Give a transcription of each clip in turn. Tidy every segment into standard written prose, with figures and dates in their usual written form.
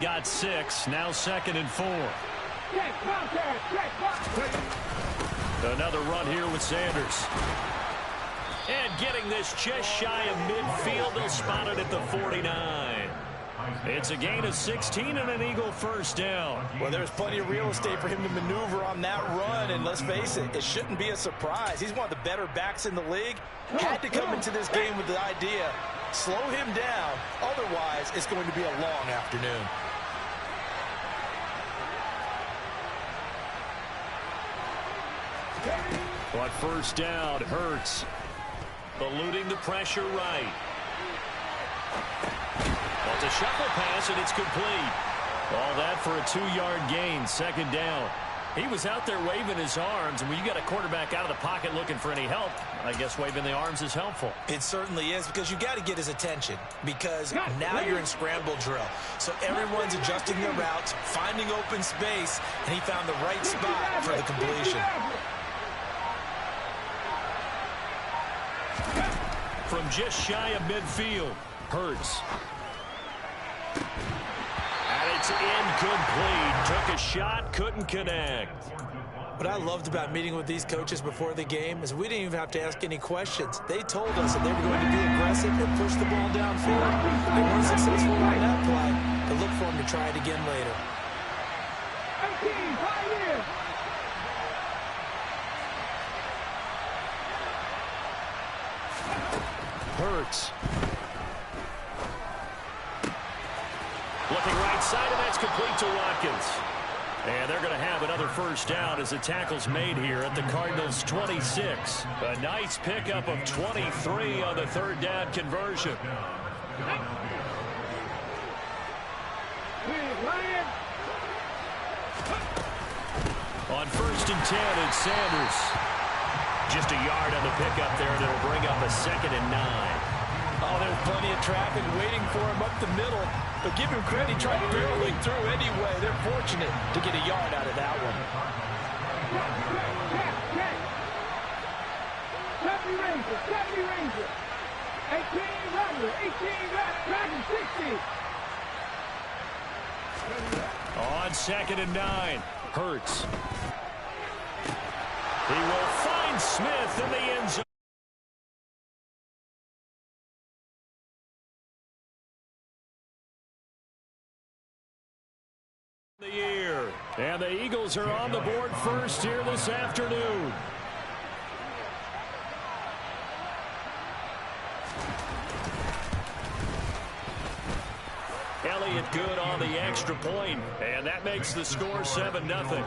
Got 6, now 2nd and 4. Another run here with Sanders. And getting this just shy of midfield, they'll spot it at the 49. It's a gain of 16 and an Eagle first down. Well, there's plenty of real estate for him to maneuver on that run, and let's face it, it shouldn't be a surprise. He's one of the better backs in the league. Had to come into this game with the idea, slow him down, otherwise it's going to be a long afternoon. On first down, Hurts eluding the pressure right. Well, it's a shuffle pass, and it's complete. All that for a 2-yard gain, 2nd down. He was out there waving his arms, and when you got a quarterback out of the pocket looking for any help, I guess waving the arms is helpful. It certainly is, because you got to get his attention, because now you're in scramble drill. So everyone's adjusting their routes, finding open space, and he found the right spot for the completion. From just shy of midfield, Hurts. And it's incomplete. Took a shot, couldn't connect. What I loved about meeting with these coaches before the game is we didn't even have to ask any questions. They told us that they were going to be aggressive and push the ball downfield. They weren't successful on that play, but look for them to try it again later. Hurts. Looking right side, and that's complete to Watkins. And they're going to have another first down as the tackle's made here at the Cardinals' 26. A nice pickup of 23 on the 3rd down conversion. On 1st and 10, it's Sanders. Just a yard on the pickup there, and it'll bring up a 2nd and 9. Oh, there's plenty of traffic waiting for him up the middle. But give him credit, he tried barreling through anyway. They're fortunate to get a yard out of that one. Ranger. 18 runner, 18 dragon 60. On 2nd and 9, Hurts. He will find Smith in the end zone. And the Eagles are on the board first here this afternoon. Elliott good on the extra point, and that makes the score 7-0.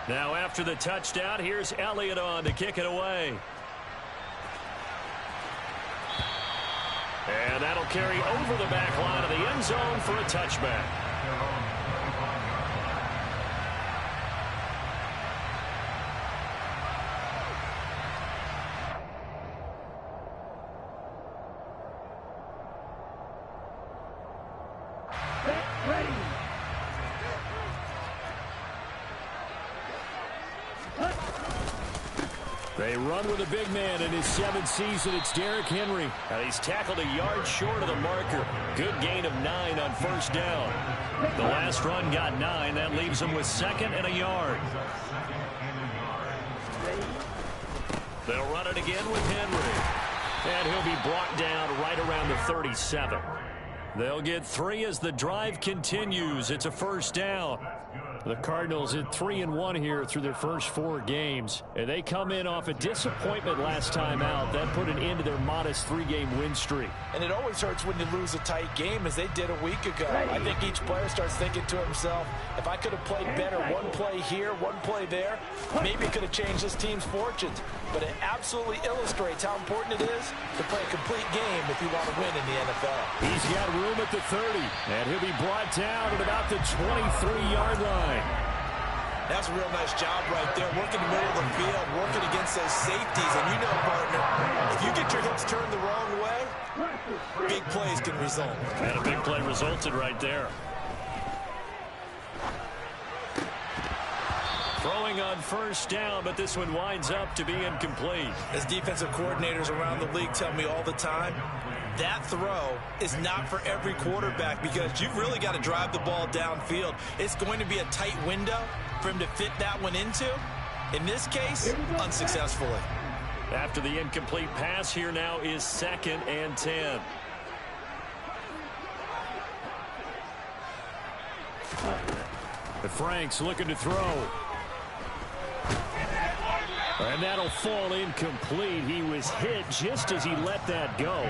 Now after the touchdown, here's Elliott on to kick it away. And that'll carry over the back line of the end zone for a touchback. They run with a big man in his 7th season. It's Derrick Henry. And he's tackled a yard short of the marker. Good gain of 9 on first down. The last run got 9. That leaves him with 2nd and a yard. They'll run it again with Henry. And he'll be brought down right around the 37. They'll get 3 as the drive continues. It's a first down. The Cardinals at 3-1 here through their first 4 games. And they come in off a disappointment last time out. That put an end to their modest 3-game win streak. And it always hurts when you lose a tight game, as they did a week ago. I think each player starts thinking to himself, if I could have played better one play here, one play there, maybe it could have changed this team's fortunes. But it absolutely illustrates how important it is to play a complete game if you want to win in the NFL. He's got room at the 30, and he'll be brought down at about the 23-yard line. That's a real nice job right there, working the middle of the field, working against those safeties. And you know, partner, if you get your hips turned the wrong way, big plays can result. And a big play resulted right there. throwing on first down, but this one winds up to be incomplete. As defensive coordinators around the league tell me all the time, that throw is not for every quarterback because you've really got to drive the ball downfield. It's going to be a tight window for him to fit that one into. In this case, unsuccessfully. After the incomplete pass, here now is 2nd and 10. Frank's looking to throw. And that'll fall incomplete. He was hit just as he let that go.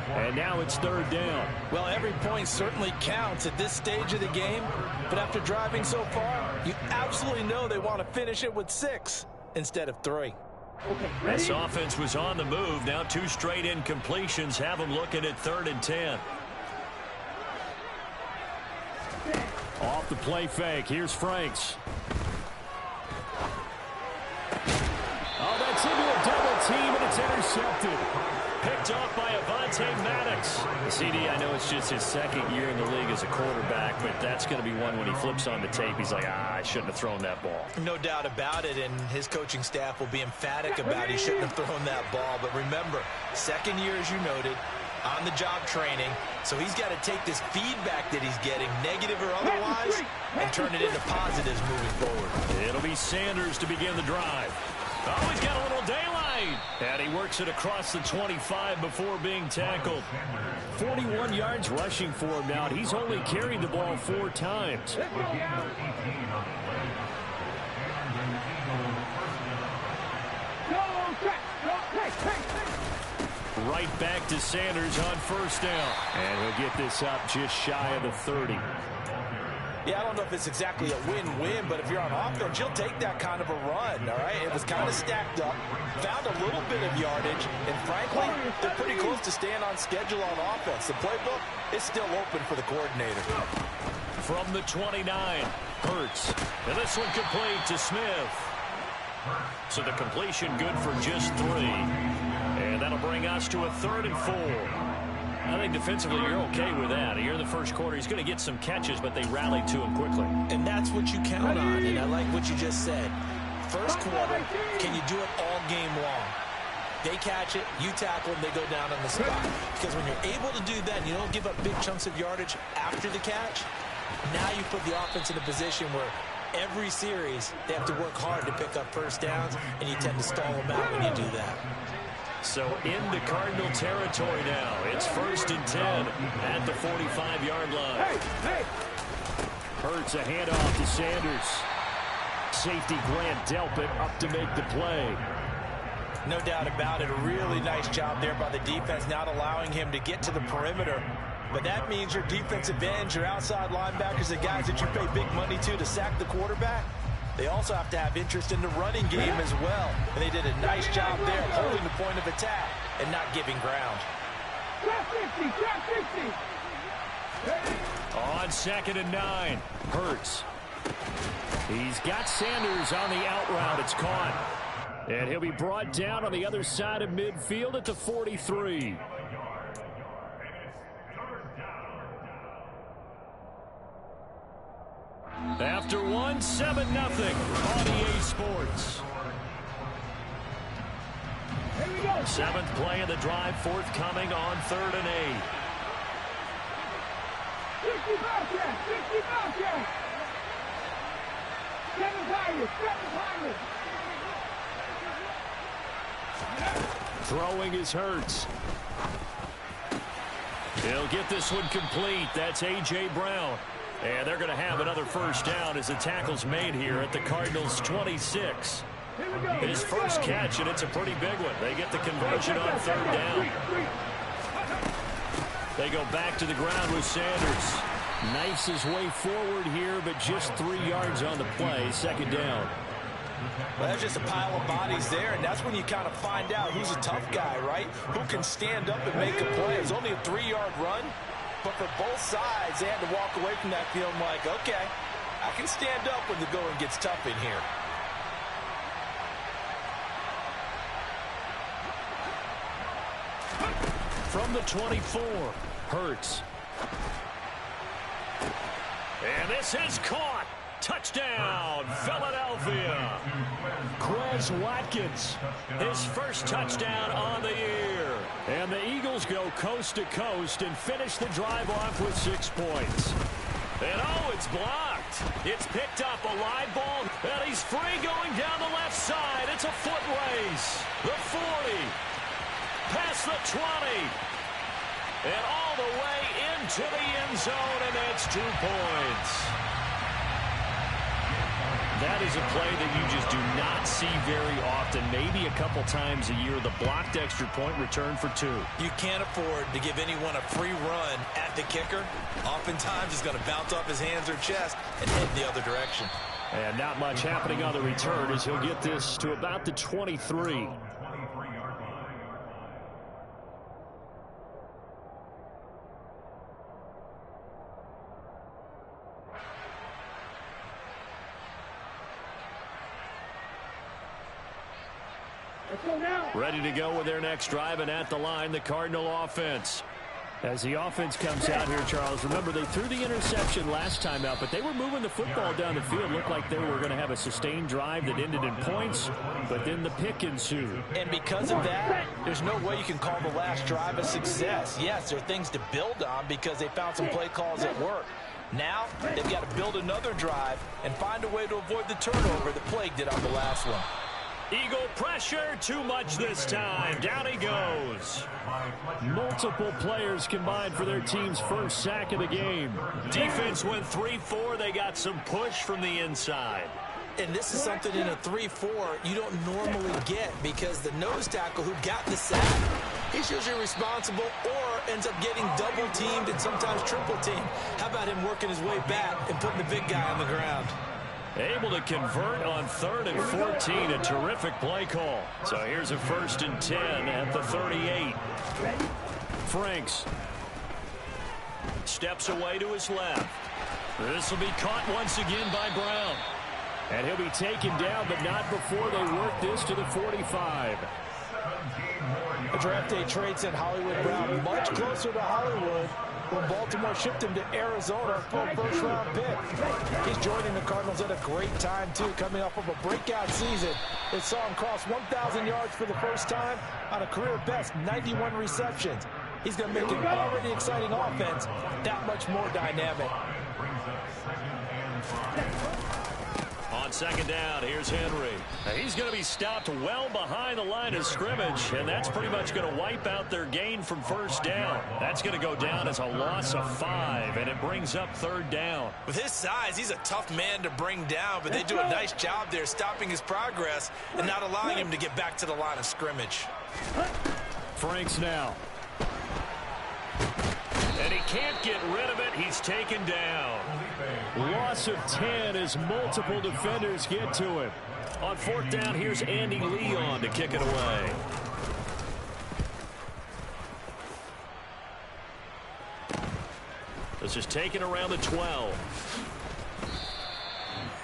And now it's 3rd down. Well, every point certainly counts at this stage of the game. But after driving so far, you absolutely know they want to finish it with 6 instead of 3. This offense was on the move. Now 2 straight incompletions have them looking at 3rd and 10. Off the play fake. Here's Franks. Oh, that's into a double team, and it's intercepted. Picked off by Avonte Maddox. CD, I know it's just his 2nd year in the league as a quarterback, but that's going to be one when he flips on the tape. He's like, I shouldn't have thrown that ball. No doubt about it, and his coaching staff will be emphatic about he shouldn't have thrown that ball. But remember, 2nd year, as you noted, on-the-job training, so he's got to take this feedback that he's getting, negative or otherwise, and turn it into positives moving forward. It'll be Sanders to begin the drive. Oh, he's got a little daylight. And he works it across the 25 before being tackled. 41 yards rushing for him now. He's only carried the ball 4 times. Right back to Sanders on 1st down. And he'll get this up just shy of the 30. Yeah, I don't know if it's exactly a win-win, but if you're on offense, you'll take that kind of a run, all right? It was kind of stacked up, found a little bit of yardage, and frankly, they're pretty close to staying on schedule on offense. The playbook is still open for the coordinator. From the 29, Hurts. And this one complete to Smith. So the completion good for just 3. And that'll bring us to a 3rd and 4. I think defensively you're okay with that. Here in the first quarter, he's going to get some catches, but they rallied to him quickly. And that's what you count on, and I like what you just said. First quarter, can you do it all game long? They catch it, you tackle them, they go down on the spot. Because when you're able to do that and you don't give up big chunks of yardage after the catch, now you put the offense in a position where every series they have to work hard to pick up first downs, and you tend to stall them out when you do that. So into Cardinal territory now. It's 1st and 10 at the 45-yard line. Hurts a handoff to Sanders. Safety Grant Delpit up to make the play. No doubt about it. A really nice job there by the defense, not allowing him to get to the perimeter. But that means your defensive ends, your outside linebackers, the guys that you pay big money to sack the quarterback, they also have to have interest in the running game as well. And they did a nice job there of holding the point of attack and not giving ground. On 2nd and 9, Hurts. He's got Sanders on the out route. It's caught. And he'll be brought down on the other side of midfield at the 43. After 1, 7-0 on EA Sports. 7th play of the drive forthcoming on 3rd and 8. 7 Throwing is Hurts. He'll get this one complete. That's A.J. Brown. And they're going to have another first down as the tackle's made here at the Cardinals' 26. His first catch, and it's a pretty big one. They get the conversion on 3rd down. They go back to the ground with Sanders. Knifes his way forward here, but just 3 yards on the play. 2nd down. Well, that's just a pile of bodies there, and that's when you kind of find out who's a tough guy, right? Who can stand up and make a play. It's only a 3-yard run. But for both sides, they had to walk away from that feeling like, okay, I can stand up when the going gets tough in here. From the 24, Hurts. And this is caught. Touchdown, Philadelphia. Quez Watkins, his first touchdown on the year. And the Eagles go coast to coast and finish the drive off with 6 points. And oh, it's blocked. It's picked up, a live ball. And he's free going down the left side. It's a foot race. The 40. Past the 20. And all the way into the end zone, and that's 2 points. That is a play that you just do not see very often. Maybe a couple times a year, the blocked extra point return for 2. You can't afford to give anyone a free run at the kicker. Oftentimes, he's going to bounce off his hands or chest and head the other direction. And not much happening on the return as he'll get this to about the 23. Ready to go with their next drive, and at the line, the Cardinal offense. As the offense comes out here, Charles, remember they threw the interception last time out, but they were moving the football down the field. Looked like they were going to have a sustained drive that ended in points, but then the pick ensued. And because of that, there's no way you can call the last drive a success. Yes, there are things to build on because they found some play calls that work. Now, they've got to build another drive and find a way to avoid the turnover that plagued it on the last one. Eagle pressure, too much this time. Down he goes. Multiple players combined for their team's first sack of the game. Defense went 3-4. They got some push from the inside. And this is something in a 3-4 you don't normally get because the nose tackle who got the sack, he's usually responsible or ends up getting double teamed and sometimes triple teamed. How about him working his way back and putting the big guy on the ground? Able to convert on 3rd and 14. A terrific play call. So here's a 1st and 10 at the 38. Franks steps away to his left. This will be caught once again by Brown. And he'll be taken down, but not before they work this to the 45. A draft day trade sent Hollywood Brown much closer to Hollywood when Baltimore shipped him to Arizona for a first-round pick. He's joining the Cardinals at a great time, too, coming off of a breakout season. They saw him cross 1,000 yards for the first time on a career-best 91 receptions. He's going to make an already exciting offense that much more dynamic. On 2nd down, here's Henry. He's going to be stopped well behind the line of scrimmage, and that's pretty much going to wipe out their gain from 1st down. That's going to go down as a loss of 5, and it brings up 3rd down. With his size, he's a tough man to bring down, but they do a nice job there stopping his progress and not allowing him to get back to the line of scrimmage. Franks now. And he can't get rid of it. He's taken down. Loss of 10 as multiple defenders get to him. On 4th down, here's Andy Leon to kick it away. This is taken around the 12.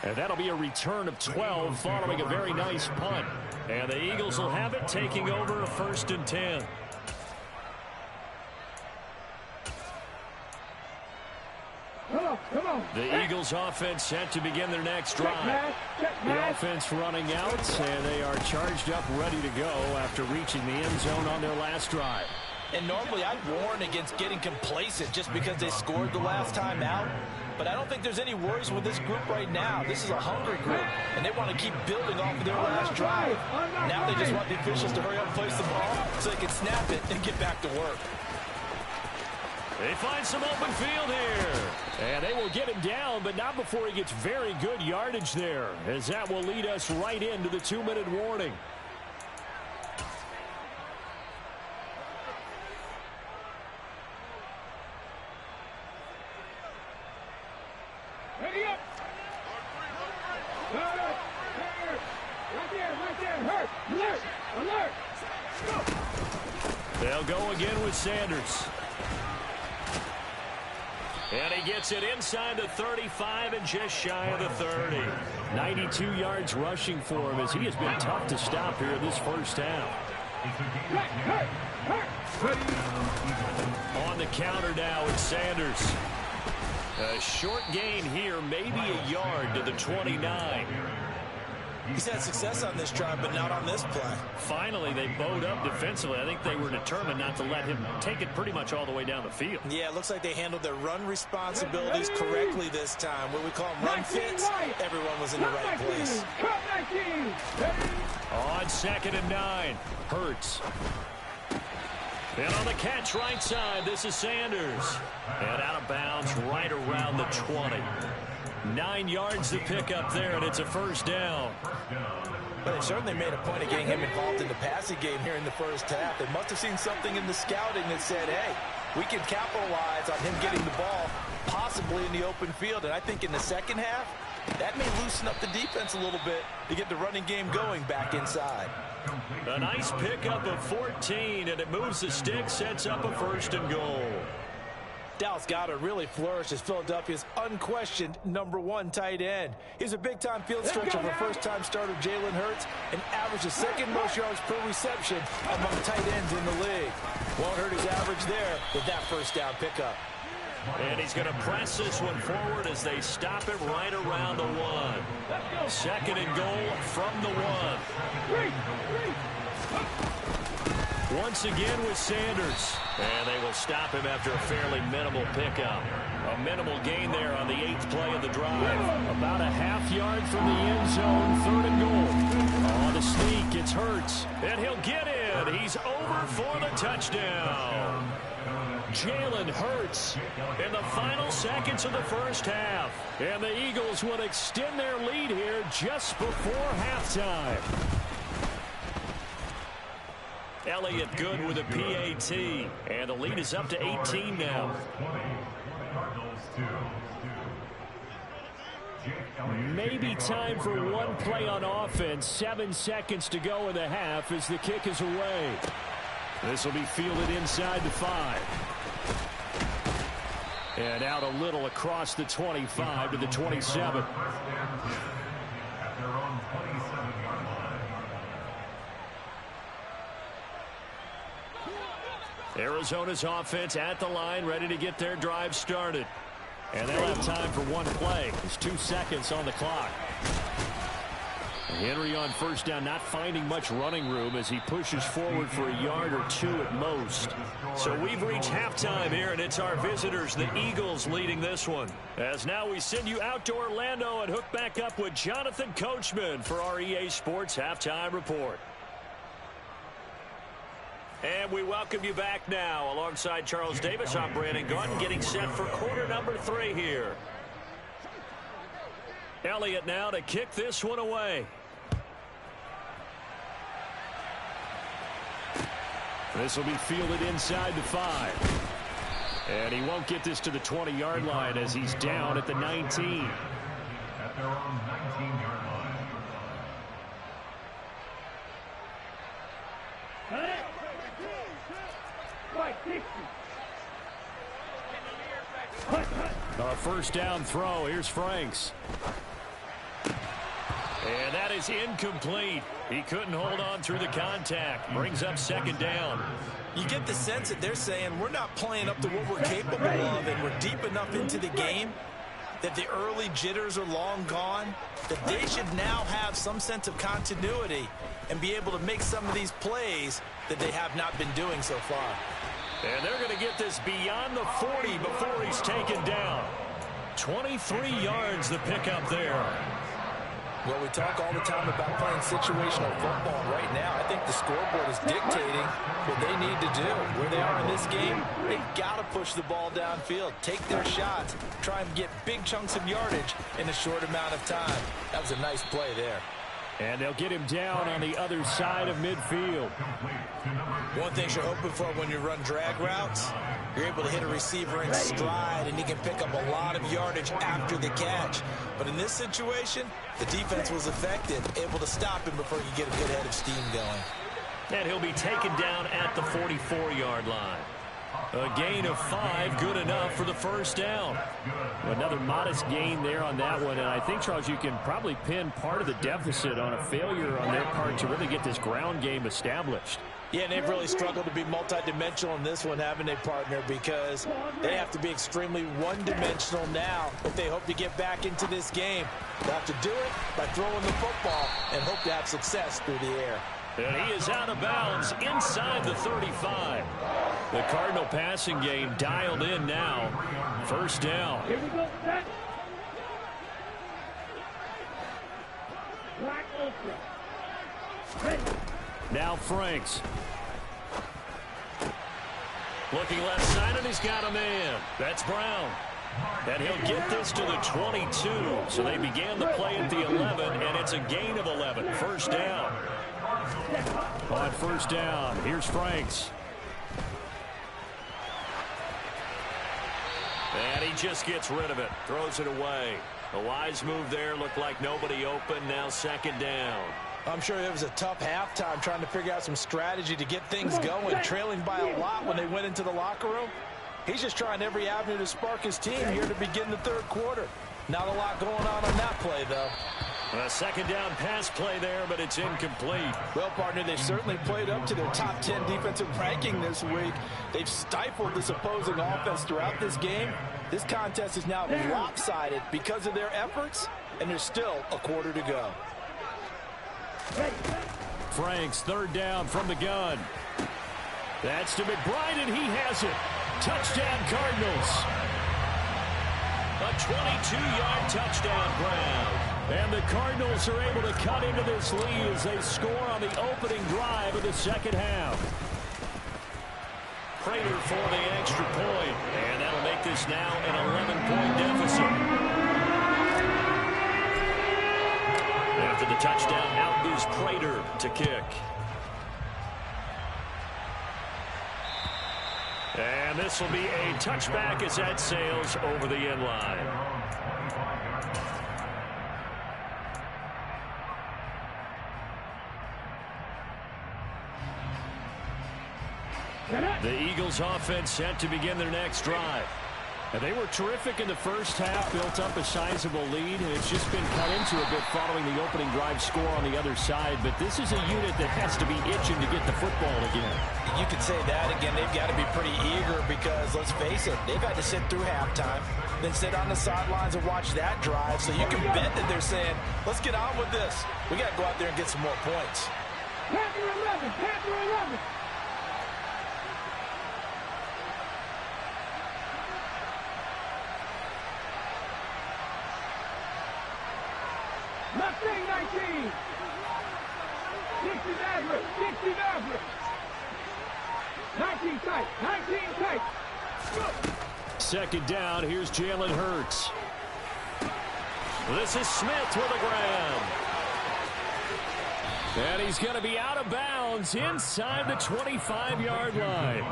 And that'll be a return of 12 following a very nice punt. And the Eagles will have it, taking over a 1st and 10. The Eagles offense set to begin their next drive. The offense running out, and they are charged up, ready to go after reaching the end zone on their last drive. And normally I'd warn against getting complacent just because they scored the last time out. But I don't think there's any worries with this group right now. This is a hungry group, and they want to keep building off of their last drive. Now they just want the officials to hurry up and place the ball so they can snap it and get back to work. They find some open field here. And they will get him down, but not before he gets very good yardage there, as that will lead us right into the 2-minute warning. Ready up. Right there. Alert. Go. They'll go again with Sanders. And he gets it inside the 35 and just shy of the 30. 92 yards rushing for him as he has been tough to stop here in this first half. On the counter now, it's Sanders. A short gain here, maybe a yard to the 29. He's had success on this drive, but not on this play. Finally, they bowed up defensively. I think they were determined not to let him take it pretty much all the way down the field. Yeah, it looks like they handled their run responsibilities correctly this time. What we call them run fits, everyone was in the right place. On 2nd and 9, Hurts. And on the catch right side, this is Sanders. And out of bounds right around the 20. 9 yards to pick up there, and it's a first down. But they certainly made a point of getting him involved in the passing game here in the first half. They must have seen something in the scouting that said, hey, we can capitalize on him getting the ball possibly in the open field. And I think in the second half, that may loosen up the defense a little bit to get the running game going back inside. A nice pickup of 14, and it moves the stick, sets up a 1st and goal. Dallas Goedert really flourished as Philadelphia's unquestioned #1 tight end. He's a big-time field stretcher for first-time starter Jalen Hurts and averaged the 2nd most yards per reception among tight ends in the league. Won't hurt his average there with that first down pickup. And he's going to press this one forward as they stop it right around the 1. 2nd and goal from the 1. Once again with Sanders. And they will stop him after a fairly minimal pickup. A minimal gain there on the 8th play of the drive. About a ½ yard from the end zone, 3rd and goal. On the sneak, it's Hurts. And he'll get in. He's over for the touchdown. Jalen Hurts in the final seconds of the first half. And the Eagles will extend their lead here just before halftime. Elliott good with a PAT. And the lead is up to 18 now. Maybe time for one play on offense. 7 seconds to go in the half as the kick is away. This will be fielded inside the 5. And out a little across the 25 to the 27. Arizona's offense at the line, ready to get their drive started. And they'll have time for one play. There's 2 seconds on the clock. Henry on first down, not finding much running room as he pushes forward for a yard or 2 at most. So we've reached halftime here, and it's our visitors, the Eagles, leading this one. As now we send you out to Orlando and hook back up with Jonathan Coachman for our EA Sports Halftime Report. And we welcome you back now. Alongside Charles Davis, I'm Brandon Gaudin, getting set for quarter number 3 here. Elliott now to kick this one away. This will be fielded inside the 5. And he won't get this to the 20-yard line as he's down at the 19. At their own 19-yard line. A first down throw. Here's Franks. And that is incomplete. He couldn't hold on through the contact. Brings up 2nd down. You get the sense that they're saying we're not playing up to what we're capable of, and we're deep enough into the game that the early jitters are long gone, that they should now have some sense of continuity and be able to make some of these plays that they have not been doing so far. And they're going to get this beyond the 40 before he's taken down. 23 yards the pickup there. Well, we talk all the time about playing situational football. Right now, I think the scoreboard is dictating what they need to do. Where they are in this game, they've got to push the ball downfield, take their shots, try and get big chunks of yardage in a short amount of time. That was a nice play there. And they'll get him down on the other side of midfield. One thing you're hoping for when you run drag routes, you're able to hit a receiver in stride, and he can pick up a lot of yardage after the catch. But in this situation, the defense was effective, able to stop him before you get a good head of steam going. And he'll be taken down at the 44-yard line. A gain of 5, good enough for the first down. Another modest gain there on that one, and I think, Charles, you can probably pin part of the deficit on a failure on their part to really get this ground game established. Yeah, and they've really struggled to be multidimensional in this one, haven't they, partner? Because they have to be extremely one-dimensional now if they hope to get back into this game. They'll have to do it by throwing the football and hope to have success through the air. And he is out of bounds inside the 35. The Cardinal passing game dialed in now. First down. Here we go, set. Black ultra. Ready. Now Franks. Looking left side, and he's got a man. That's Brown. And he'll get this to the 22. So they began the play at the 11, and it's a gain of 11. First down. On first down, here's Franks. And he just gets rid of it. Throws it away. A wise move there. Looked like nobody open. Now second down. I'm sure it was a tough halftime trying to figure out some strategy to get things going, trailing by a lot when they went into the locker room. He's just trying every avenue to spark his team here to begin the third quarter. Not a lot going on that play, though. A second down pass play there, but it's incomplete. Well, partner, they've certainly played up to their top 10 defensive ranking this week. They've stifled this opposing offense throughout this game. This contest is now lopsided because of their efforts, and there's still a quarter to go. Franks, third down from the gun. That's to McBride, and he has it. Touchdown, Cardinals. A 22-yard touchdown, Brown. And the Cardinals are able to cut into this lead as they score on the opening drive of the second half. Prater for the extra point, and that'll make this now an 11-point deficit. After the touchdown, out goes Prater to kick. And this will be a touchback as that sails over the end line. The Eagles offense set to begin their next drive. And they were terrific in the first half, built up a sizable lead, and it's just been cut into a bit following the opening drive score on the other side. But this is a unit that has to be itching to get the football again. You could say that again. They've got to be pretty eager because, let's face it, they've had to sit through halftime, then sit on the sidelines and watch that drive. So you can bet that they're saying, let's get on with this. We got to go out there and get some more points. Panther 11, Panther 11. Mustang 19. 60 average, 60 average. 19 tight, 19 tight. Second down, here's Jalen Hurts. This is Smith with a grab. And he's going to be out of bounds inside the 25-yard line.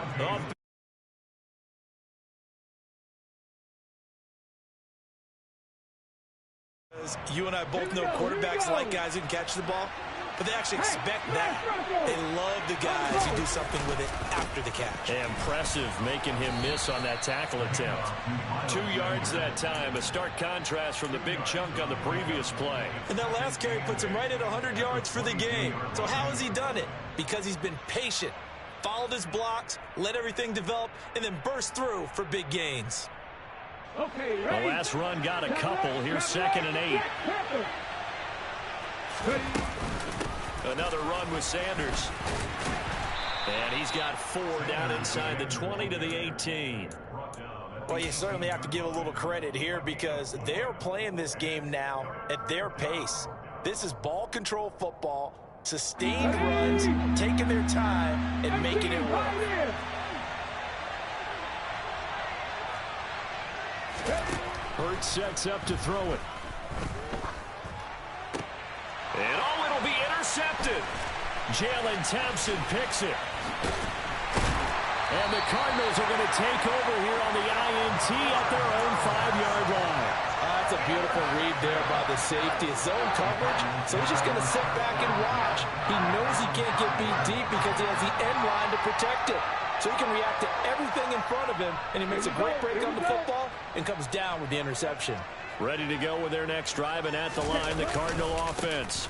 You and I both know quarterbacks like guys who can catch the ball, but they actually expect that. They love the guys who do something with it after the catch. Impressive making him miss on that tackle attempt. 2 yards that time, a stark contrast from the big chunk on the previous play. And that last carry puts him right at 100 yards for the game. So how has he done it? Because he's been patient, followed his blocks, let everything develop, and then burst through for big gains. Okay, The ready. last run got a couple. Here's second and 8. Another run with Sanders. And he's got 4 down inside the 20 to the 18. Well, you certainly have to give a little credit here because they're playing this game now at their pace. This is ball control football, sustained runs, taking their time and making it work. Hurts sets up to throw it. And it'll be intercepted. Jalen Thompson picks it. And the Cardinals are going to take over here on the INT at their own 5-yard line. That's a beautiful read there by the safety. It's zone coverage, so he's just going to sit back and watch. He knows he can't get beat deep because he has the end line to protect it. so he can react to everything in front of him, and he makes a great break on the football and comes down with the interception. Ready to go with their next drive, and at the line, the Cardinal offense.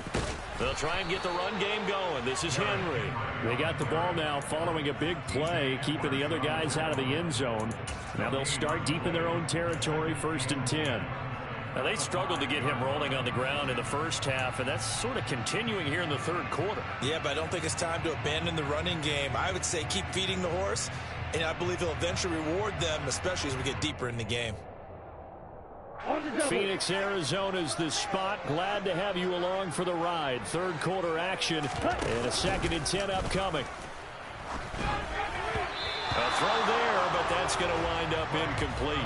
They'll try and get the run game going. This is Henry. They got the ball now following a big play, keeping the other guys out of the end zone. Now they'll start deep in their own territory, 1st and 10. Now, they struggled to get him rolling on the ground in the first half, and that's sort of continuing here in the third quarter. Yeah, but I don't think it's time to abandon the running game. I would say keep feeding the horse, and I believe he'll eventually reward them, especially as we get deeper in the game. Phoenix, Arizona's the spot. Glad to have you along for the ride. Third quarter action and a 2nd and 10 upcoming. A throw there, but that's going to wind up incomplete.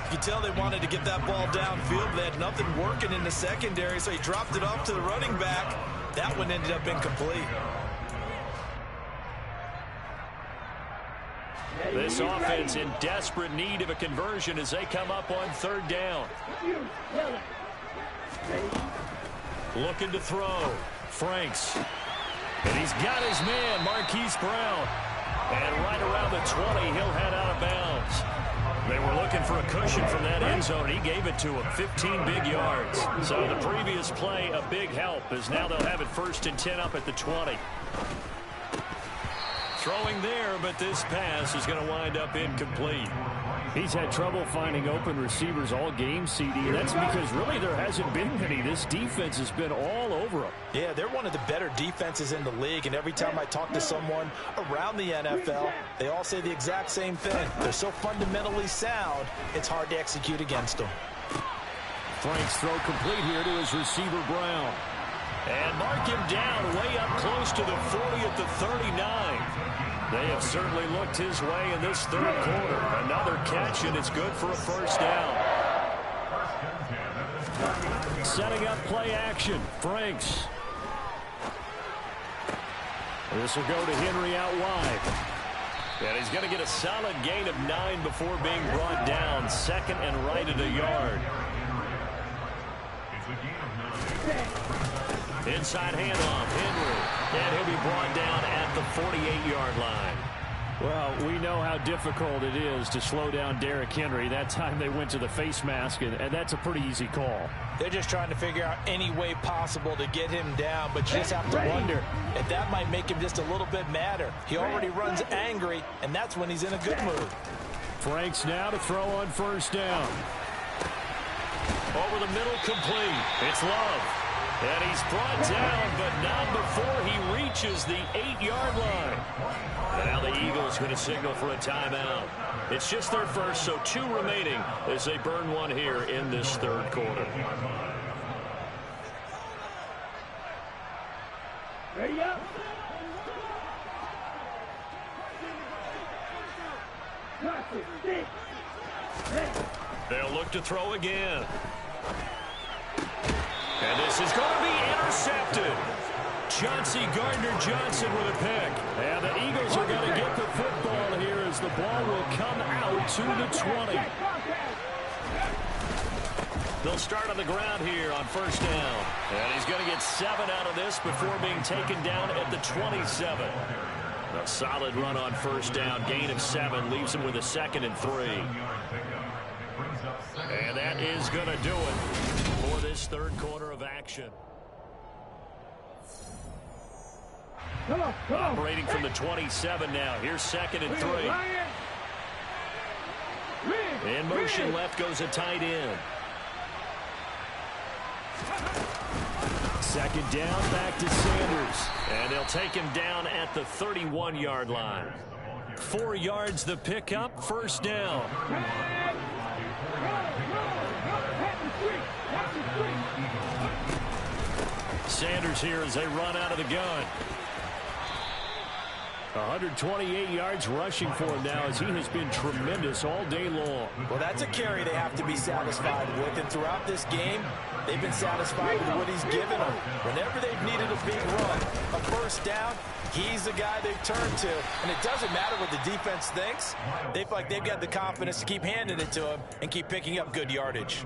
You can tell they wanted to get that ball downfield, but they had nothing working in the secondary, so he dropped it off to the running back. That one ended up incomplete. This offense in desperate need of a conversion as they come up on 3rd down. Looking to throw. Franks. And he's got his man, Marquise Brown. And right around the 20, he'll head out of bounds. They were looking for a cushion from that end zone. He gave it to him, 15 big yards. So the previous play, a big help, as now they'll have it 1st and 10 up at the 20. Throwing there, but this pass is going to wind up incomplete. He's had trouble finding open receivers all game, CD. That's because really there hasn't been many. This defense has been all over them. Yeah, they're one of the better defenses in the league, and every time I talk to someone around the NFL, they all say the exact same thing. They're so fundamentally sound, it's hard to execute against them. Frank's throw complete here to his receiver, Brown. And mark him down way up close to the 40 at the 39. They have certainly looked his way in this third quarter. Another catch, and it's good for a 1st down. Setting up play action. Franks. This will go to Henry out wide. And he's going to get a solid gain of 9 before being brought down. 2nd and right at a yard. Inside handoff, Henry. And he'll be brought down at the 48-yard line. Well, we know how difficult it is to slow down Derrick Henry. That time they went to the face mask, and that's a pretty easy call. They're just trying to figure out any way possible to get him down, but you just have to wonder if that might make him just a little bit madder. He already runs angry, and that's when he's in a good mood. Franks now to throw on 1st down. Over the middle, complete. It's Love. And he's brought down, but not before he reaches the 8-yard line. And now the Eagles going to signal for a timeout. It's just their first, so 2 remaining as they burn one here in this third quarter. Ready up. They'll look to throw again. And this is going to be intercepted. Chauncey Gardner-Johnson with a pick. And the Eagles are going to get the football here as the ball will come out to the 20. They'll start on the ground here on 1st down. And he's going to get 7 out of this before being taken down at the 27. A solid run on 1st down. Gain of 7 leaves him with a 2nd and 3. And that is going to do it for this third quarter of action. Operating from the 27 now. Here's 2nd and 3. In motion left goes a tight end. 2nd down, back to Sanders. And they'll take him down at the 31-yard line. 4 yards the pickup, 1st down. Sanders here as they run out of the gun. 128 yards rushing for him now as he has been tremendous all day long. Well, that's a carry they have to be satisfied with. And throughout this game, they've been satisfied with what he's given them. Whenever they've needed a big run, a 1st down, he's the guy they've turned to. And it doesn't matter what the defense thinks. They feel like they've got the confidence to keep handing it to him and keep picking up good yardage.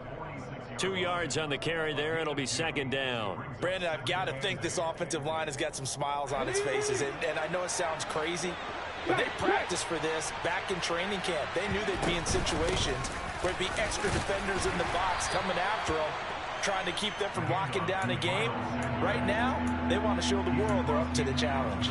2 yards on the carry there. It'll be 2nd down. Brandon, I've got to think this offensive line has got some smiles on its faces. And I know it sounds crazy, But they practiced for this back in training camp. They knew they'd be in situations where it'd be extra defenders in the box coming after them, trying to keep them from locking down a game. Right now, they want to show the world they're up to the challenge.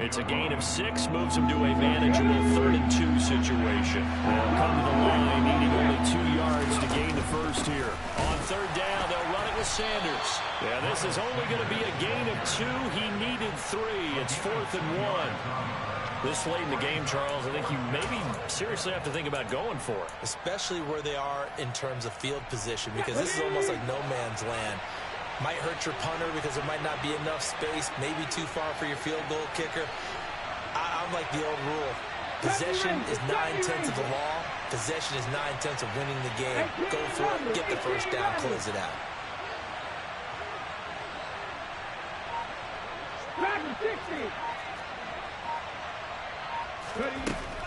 It's a gain of 6, moves them to a manageable 3rd and 2 situation. They'll come to the line, needing only 2 yards to gain the first here. On 3rd down, they'll run it with Sanders. Yeah, this is only going to be a gain of 2. He needed 3. It's 4th and 1. This late in the game, Charles, I think you maybe seriously have to think about going for it. Especially where they are in terms of field position, because this is almost like no man's land. Might hurt your punter because there might not be enough space, maybe too far for your field goal kicker. I'm like the old rule. Possession is 9/10 of the law. Possession is 9/10 of winning the game. Go for it, get the first down, close it out.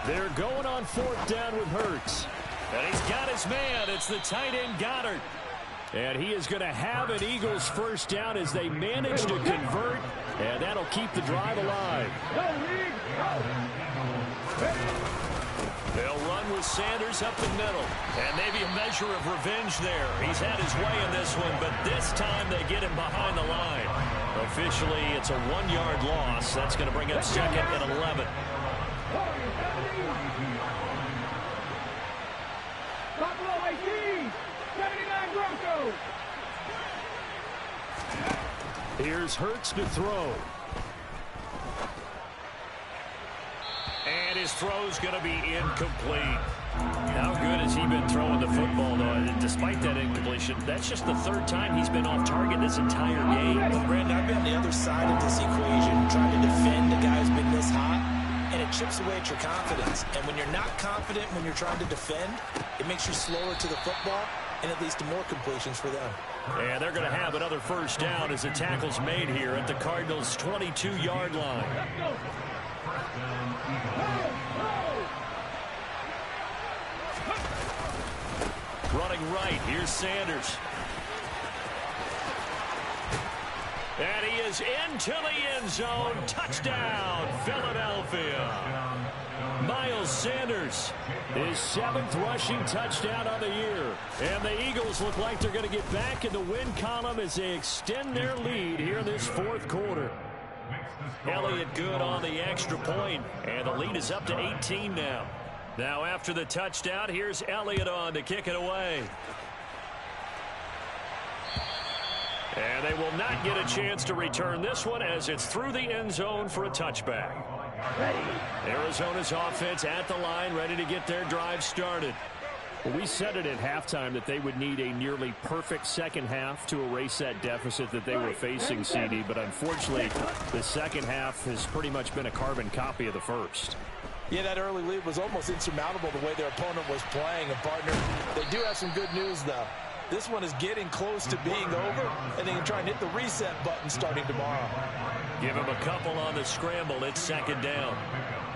They're going on 4th down with Hurts. And he's got his man. It's the tight end Goddard. And he is going to have an Eagles first down as they manage to convert. And that'll keep the drive alive. They'll run with Sanders up the middle. And maybe a measure of revenge there. He's had his way in this one, but this time they get him behind the line. Officially, it's a 1-yard loss. That's going to bring up 2nd and 11. Buffalo 18, 79 Broncos. Here's Hurts to throw. And his throw's going to be incomplete. How good has he been throwing the football, though? And despite that incompletion, that's just the 3rd time he's been off target this entire game. Brandon, I've been on the other side of this equation, trying to defend a guy who's been this hot, and it chips away at your confidence. And when you're not confident when you're trying to defend, it makes you slower to the football, and it leads to more completions for them. And they're going to have another first down as the tackle's made here at the Cardinals' 22-yard line. Running right, here's Sanders. And he is into the end zone. Touchdown, Philadelphia. Miles Sanders, his 7th rushing touchdown of the year. And the Eagles look like they're going to get back in the win column as they extend their lead here in this 4th quarter. Elliott good on the extra point, and the lead is up to 18 now. Now after the touchdown, here's Elliott on to kick it away. And they will not get a chance to return this one as it's through the end zone for a touchback. Arizona's offense at the line, ready to get their drive started. Well, we said it at halftime that they would need a nearly perfect second half to erase that deficit that they were facing, CD. But unfortunately, the second half has pretty much been a carbon copy of the first. Yeah, that early lead was almost insurmountable the way their opponent was playing. And, partner, they do have some good news, though. This one is getting close to being over, and they can try and hit the reset button starting tomorrow. Give him a couple on the scramble. It's 2nd down.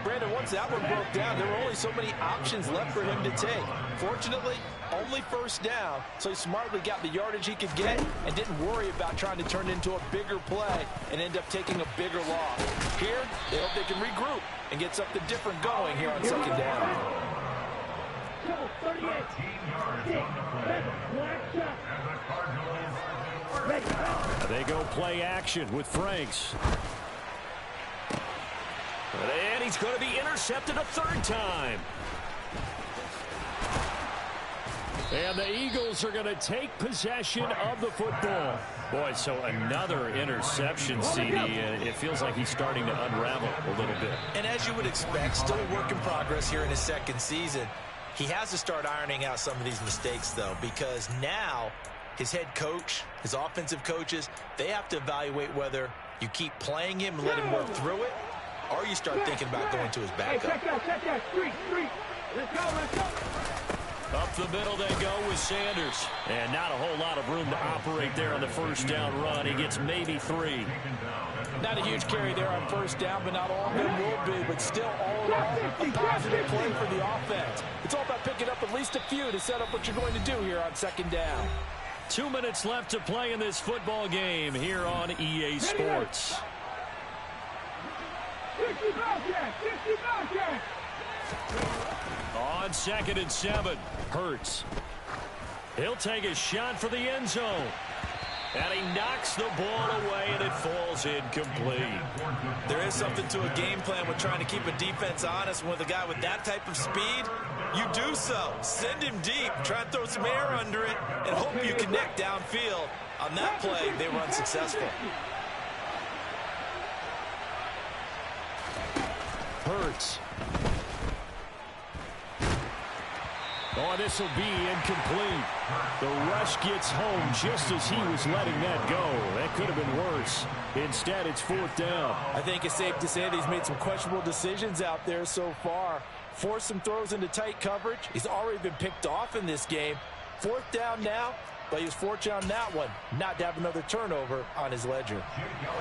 Brandon, once that one broke down, there were only so many options left for him to take. Fortunately, only first down, so he smartly got the yardage he could get and didn't worry about trying to turn it into a bigger play and end up taking a bigger loss. Here, they hope they can regroup and get something different going here on 2nd down. They go play action with Franks. And he's going to be intercepted a 3rd time. And the Eagles are going to take possession of the football. Boy, so another interception, CD. It feels like he's starting to unravel a little bit. And as you would expect, still a work in progress here in his 2nd season. He has to start ironing out some of these mistakes, though, because now his head coach, his offensive coaches, they have to evaluate whether you keep playing him and let him work through it, or you start thinking about going to his backup. Check that, street. Let's go. Up the middle they go with Sanders. And not a whole lot of room to operate there on the first down run. He gets maybe 3. Not a huge carry there on first down, but not all of them will be. But still, all in all, a positive play for the offense. It's all about picking up at least a few to set up what you're going to do here on 2nd down. 2 minutes left to play in this football game here on EA Sports. 60 Bobcat! 60 Bobcat! On 2nd and 7, Hurts. He'll take a shot for the end zone. And he knocks the ball away, and it falls incomplete. There is something to a game plan with trying to keep a defense honest. With a guy with that type of speed, you do so. Send him deep, try and throw some air under it, and hope you connect downfield. On that play, they were unsuccessful. Hurts. Oh, this will be incomplete. The rush gets home just as he was letting that go. That could have been worse. Instead, it's 4th down. I think it's safe to say that he's made some questionable decisions out there so far. Forced some throws into tight coverage. He's already been picked off in this game. 4th down now, but he was fortunate on that one not to have another turnover on his ledger.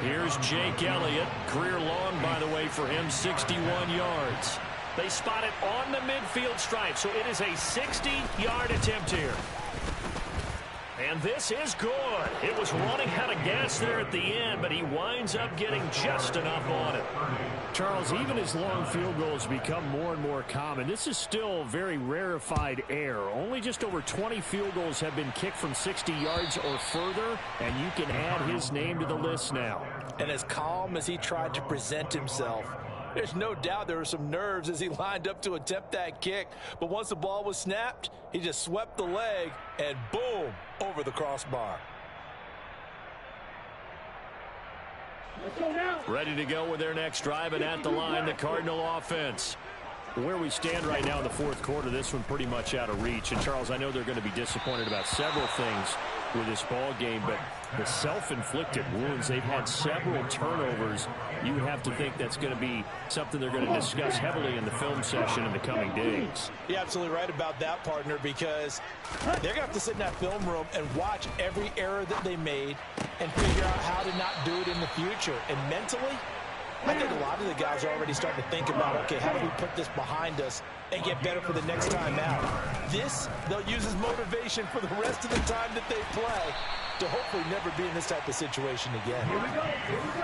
Here's Jake Elliott. Career long, by the way, for him, 61 yards. They spot it on the midfield stripe, so it is a 60-yard attempt here. And this is good. It was running out of gas there at the end, but he winds up getting just enough on it. Charles, even as long field goals become more and more common, this is still very rarefied air. Only just over 20 field goals have been kicked from 60 yards or further, and you can add his name to the list now. And as calm as he tried to present himself, there's no doubt there were some nerves as he lined up to attempt that kick. But once the ball was snapped, he just swept the leg and boom, over the crossbar. Let's go now. Ready to go with their next drive, and at the line, the Cardinal offense. Where we stand right now in the 4th quarter, this one pretty much out of reach. And, Charles, I know they're going to be disappointed about several things with this ball game, but the self-inflicted wounds, they've had several turnovers. You would have to think that's going to be something they're going to discuss heavily in the film session in the coming days. You're absolutely right about that, partner, because they're going to have to sit in that film room and watch every error that they made and figure out how to not do it in the future. And mentally, I think a lot of the guys are already starting to think about, okay, how do we put this behind us and get better for the next time out? This, they'll use as motivation for the rest of the time that they play to hopefully never be in this type of situation again.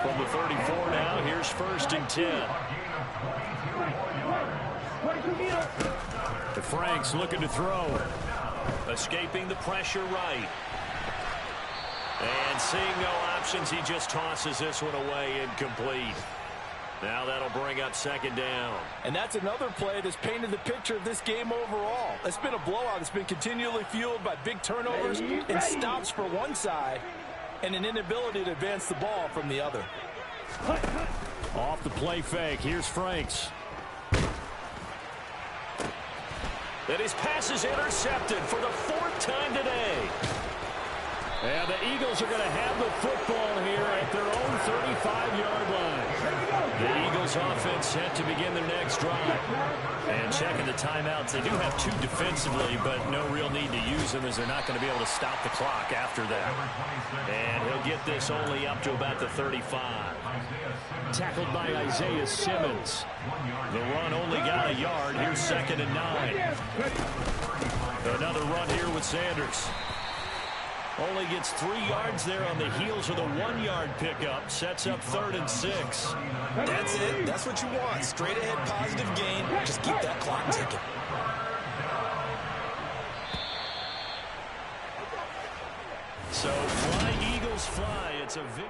From the 34 now, here's 1st and 10. The Franks looking to throw. Escaping the pressure right. And seeing no options, he just tosses this one away, incomplete. Now that'll bring up 2nd down. And that's another play that's painted the picture of this game overall. It's been a blowout. It's been continually fueled by big turnovers and stops for one side and an inability to advance the ball from the other. Off the play fake. Here's Franks. And his pass is intercepted for the 4th time today. And the Eagles are going to have the football here at their own 35-yard line. The Eagles offense set to begin their next drive. And checking the timeouts, they do have 2 defensively, but no real need to use them as they're not going to be able to stop the clock after that. And he'll get this only up to about the 35. Tackled by Isaiah Simmons. The run only got a yard. Here's 2nd and 9. Another run here with Sanders. Only gets 3 yards there on the heels of the 1-yard pickup. Sets up 3rd and 6. That's it. That's what you want. Straight ahead positive gain. Just keep that clock ticking. So fly, Eagles, fly. It's a victory.